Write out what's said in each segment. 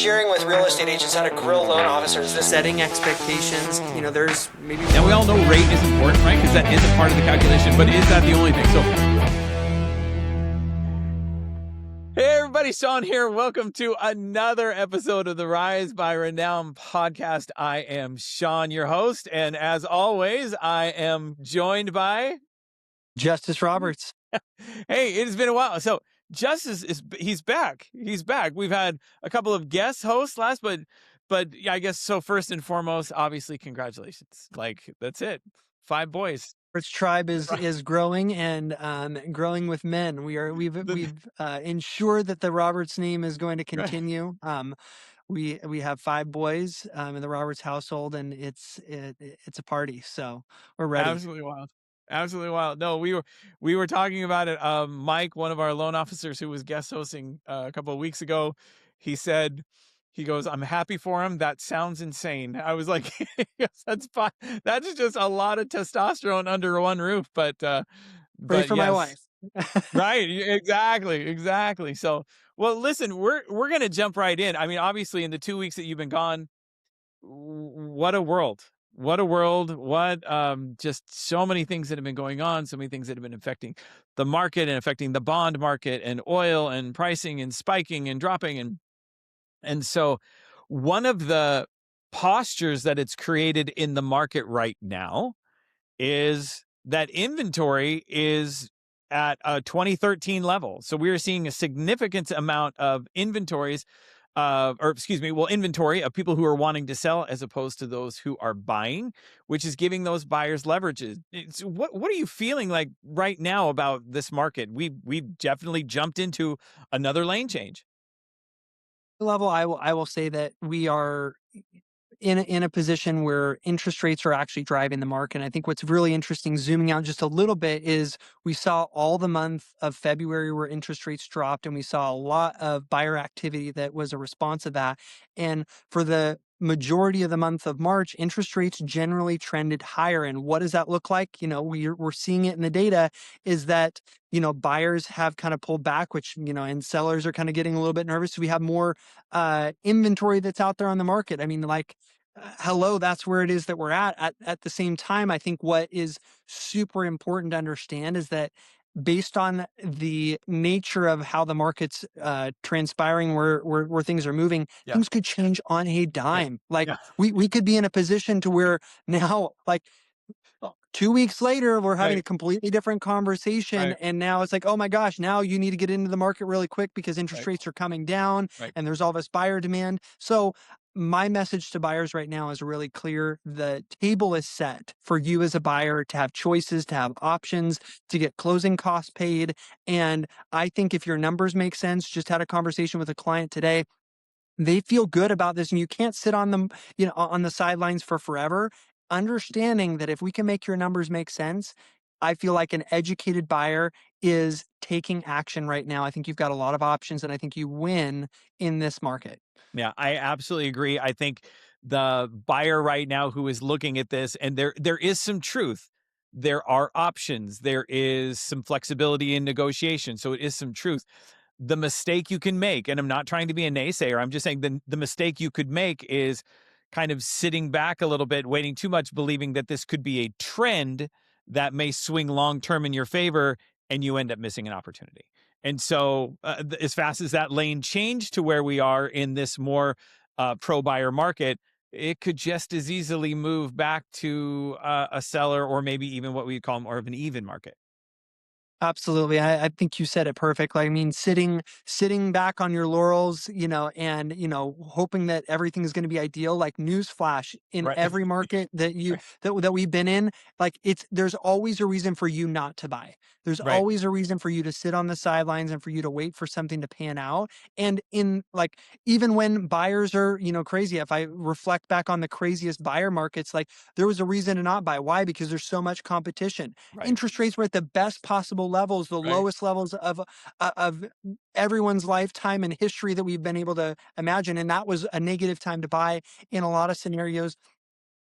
hearing with real estate agents how to grill loan officers, this setting expectations, there's maybe... And we all know rate is important, right? Because that is a part of the calculation, but is that the only thing? So, hey everybody, Sean here. Welcome to another episode of the Rise by Renown podcast. I am Sean, your host, and as always, I am joined by... Justice Roberts. Hey, it has been a while. So Justice he's back. He's back. We've had a couple of guest hosts last, but yeah, I guess so. First and foremost, obviously, congratulations. Like, that's it. 5 boys. Roberts tribe is growing and growing with men. We've ensured that the Roberts name is going to continue. We have 5 boys in the Roberts household, and it's a party. So we're ready. Absolutely wild. Absolutely wild. No, we were talking about it. Mike, one of our loan officers who was guest hosting a couple of weeks ago, he goes, I'm happy for him. That sounds insane. I was like, yes, that's fine. That's just a lot of testosterone under one roof. But Pray for my wife. Right. Exactly. So, well, listen, we're going to jump right in. I mean, obviously in the 2 weeks that you've been gone, what a world. Just so many things that have been going on, so many things that have been affecting the market and affecting the bond market and oil and pricing and spiking and dropping. And so one of the postures that it's created in the market right now is that inventory is at a 2013 level. So we are seeing a significant amount of inventory of people who are wanting to sell as opposed to those who are buying, which is giving those buyers leverages. What are you feeling like right now about this market? We've definitely jumped into another lane change. Level, I will say that we are in a position where interest rates are actually driving the market. And I think what's really interesting, zooming out just a little bit, is we saw all the month of February where interest rates dropped, and we saw a lot of buyer activity that was a response of that. And for the majority of the month of March, interest rates generally trended higher. And what does that look like? We're seeing it in the data, is that buyers have kind of pulled back, which, and sellers are kind of getting a little bit nervous. So we have more inventory that's out there on the market. I mean, hello, that's where it is that we're at. At the same time, I think what is super important to understand is that based on the nature of how the market's transpiring, where things are moving, things could change on a dime. We could be in a position to where now, 2 weeks later, we're having a completely different conversation. And now it's like, oh my gosh, now you need to get into the market really quick because interest rates are coming down and there's all this buyer demand. So my message to buyers right now is really clear. The table is set for you as a buyer to have choices, to have options, to get closing costs paid. And I think if your numbers make sense, just had a conversation with a client today, they feel good about this, and you can't sit on them, on the sidelines for forever. Understanding that if we can make your numbers make sense, I feel like an educated buyer is taking action right now. I think you've got a lot of options, and I think you win in this market. Yeah, I absolutely agree. I think the buyer right now who is looking at this, and there is some truth. There are options. There is some flexibility in negotiation. So it is some truth. The mistake you can make, and I'm not trying to be a naysayer, I'm just saying the mistake you could make is kind of sitting back a little bit, waiting too much, believing that this could be a trend that may swing long-term in your favor, and you end up missing an opportunity. And so as fast as that lane changed to where we are in this more pro-buyer market, it could just as easily move back to a seller, or maybe even what we call more of an even market. Absolutely. I think you said it perfectly. I mean, sitting back on your laurels, and, hoping that everything is going to be ideal, like newsflash in every market that that we've been in, there's always a reason for you not to buy. There's always a reason for you to sit on the sidelines and for you to wait for something to pan out. And even when buyers are, crazy, if I reflect back on the craziest buyer markets, there was a reason to not buy. Why? Because there's so much competition. Interest rates were at the best possible levels, the lowest levels of everyone's lifetime and history that we've been able to imagine. And that was a negative time to buy in a lot of scenarios.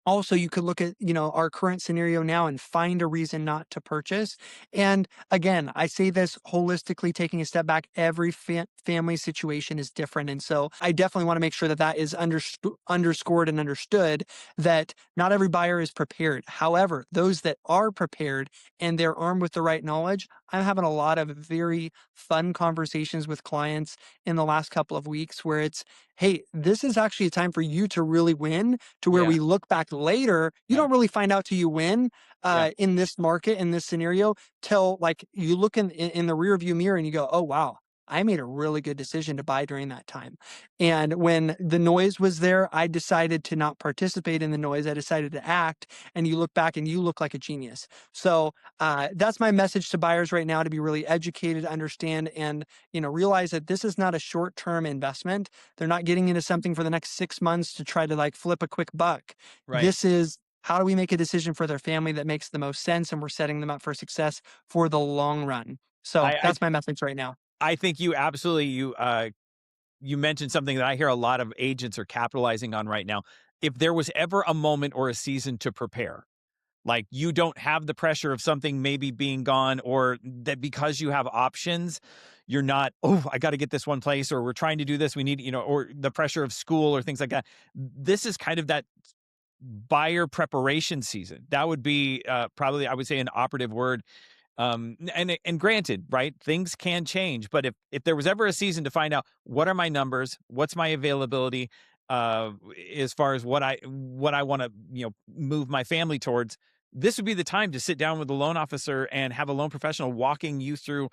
Also, you could look at, our current scenario now and find a reason not to purchase. And again, I say this holistically, taking a step back, every family situation is different. And so I definitely want to make sure that that is underscored and understood, that not every buyer is prepared. However, those that are prepared and they're armed with the right knowledge, I'm having a lot of very fun conversations with clients in the last couple of weeks where it's, hey, this is actually a time for you to really win, to where Yeah. we look back later, you Right. don't really find out till you win, Yeah. in this market, in this scenario, till like you look in the rear view mirror and you go, oh wow, I made a really good decision to buy during that time. And when the noise was there, I decided to not participate in the noise. I decided to act. And you look back and you look like a genius. So that's my message to buyers right now, to be really educated, understand, and realize that this is not a short term investment. They're not getting into something for the next 6 months to try to like flip a quick buck. Right. This is, how do we make a decision for their family that makes the most sense, and we're setting them up for success for the long run. So I that's my message right now. I think you absolutely you mentioned something that I hear a lot of agents are capitalizing on right now. If there was ever a moment or a season to prepare, like you don't have the pressure of something maybe being gone, or that because you have options, you're not, oh, I got to get this one place, or we're trying to do this. We need, or the pressure of school or things like that. This is kind of that buyer preparation season. That would be probably, I would say, an operative word. And granted, right, things can change, but if there was ever a season to find out what are my numbers, what's my availability, uh as far as what I want to move my family towards, this would be the time to sit down with the loan officer and have a loan professional walking you through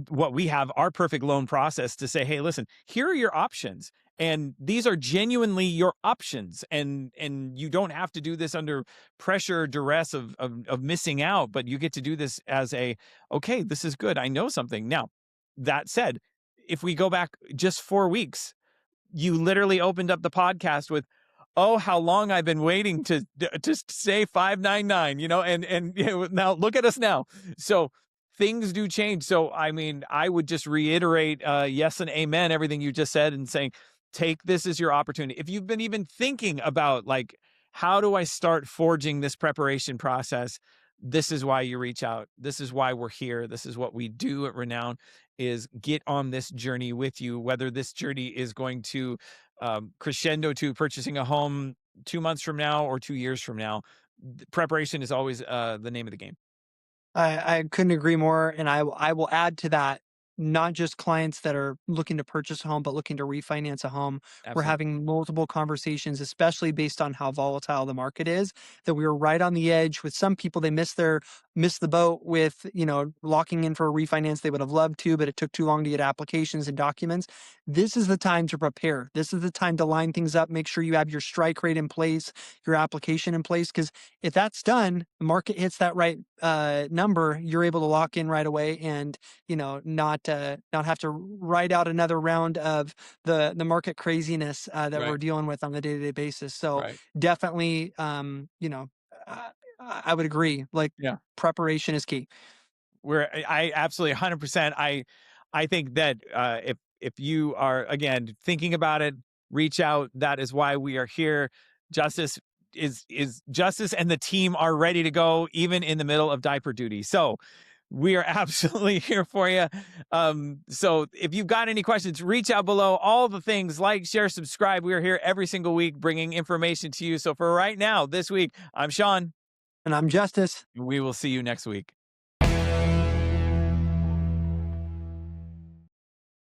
what we have, our perfect loan process, to say, hey, listen, here are your options, and these are genuinely your options, and you don't have to do this under pressure, duress of missing out, but you get to do this as a, okay, this is good, I know something now. That said, if we go back just 4 weeks, you literally opened up the podcast with, "Oh, how long I've been waiting to say 599," and now look at us now. So things do change. So I mean, I would just reiterate, yes and amen everything you just said, and saying, take this as your opportunity. If you've been even thinking about, like, how do I start forging this preparation process? This is why you reach out. This is why we're here. This is what we do at Renown, is get on this journey with you, whether this journey is going to crescendo to purchasing a home 2 months from now or 2 years from now. Preparation is always the name of the game. I couldn't agree more, and I will add to that, not just clients that are looking to purchase a home, but looking to refinance a home. We're Absolutely. having multiple conversations, especially based on how volatile the market is, that we were right on the edge with some people. They missed the boat with, locking in for a refinance. They would have loved to, but it took too long to get applications and documents. This is the time to prepare. This is the time to line things up. Make sure you have your strike rate in place, your application in place, because if that's done, the market hits that right number, you're able to lock in right away, and not have to ride out another round of the market craziness that we're Right. dealing with on the day to day basis. So Right. definitely, uh, I would agree. Like, Yeah. preparation is key. Where I absolutely 100%. I think that if you are, again, thinking about it, reach out. That is why we are here. Justice is justice, and the team are ready to go, even in the middle of diaper duty. So we are absolutely here for you. So if you've got any questions, reach out below. All the things, like, share, subscribe. We are here every single week bringing information to you. So for right now, this week, I'm Sean. And I'm Justice. We will see you next week.